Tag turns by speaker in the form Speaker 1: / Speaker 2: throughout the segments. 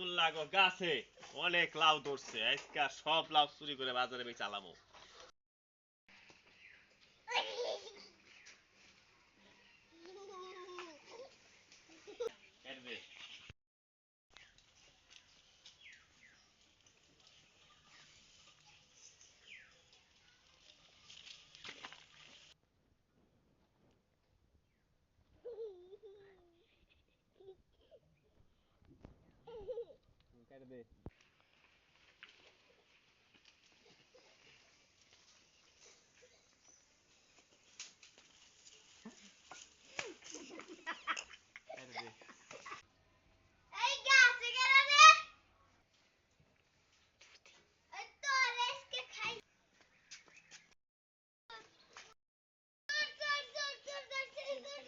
Speaker 1: রহমতুল্লাহ গো গাছে অনেক লাউ ধরছে, আজকে সব লাউ চুরি করে বাজারে বেচে চালামু। কাটবে। কাটবে। কাটবে।
Speaker 2: এই গাছে গেল রে এই তো রেসকে খাই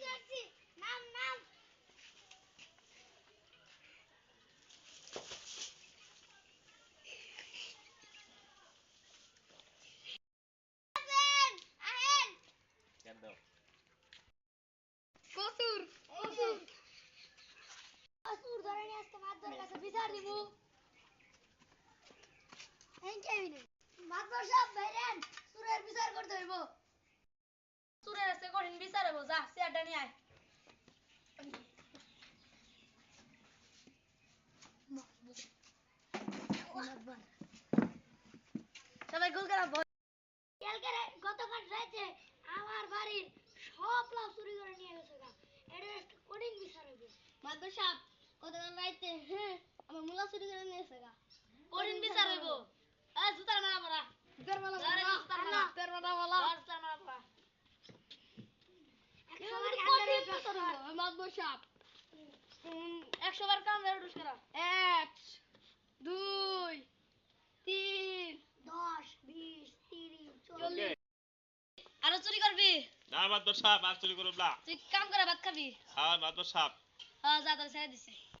Speaker 2: ধরছি নাম নাম আহেন আহেন
Speaker 1: কেন দাও।
Speaker 2: কসুর কসুর কসুর ধরে নিয়ে আজকে মাদবর কাছে বিচার দিব এই কেবিনে মাদবর সব বাইরেন সুরের বিচার করতে হইব সুরের আছে কঠিন বিচার হইব যা চেয়ারটা নিয়ে আয় সবাই গোল করা কালকে গতকাল রাতে আমার বাড়ির সব লাউ চুরি করে নিয়ে গেছে গা এটা একটা কঠিন বিচার হইব মাদবর সাহেব গতকাল রাতে আমার মুলা চুরি করে নিয়ে গেছে গা কঠিন বিচার হইব এ জুতার মারা পড়া জুতার মারা জুতার মারা পড়া 100 বার কান্দরে বিচার হইব মাদবর সাহেব 100 বার কান্দরে উঠুস করা 1 2 3 10 20 30 40 আরো চুরি করবি
Speaker 1: না মাতবর সাহেব আর চুরি করব না।
Speaker 2: তুই কাম করে ভাত খাবি
Speaker 1: হ্যাঁ মাতবর সাহেব।
Speaker 2: হ্যাঁ যা তোর ছেড়ে দিছে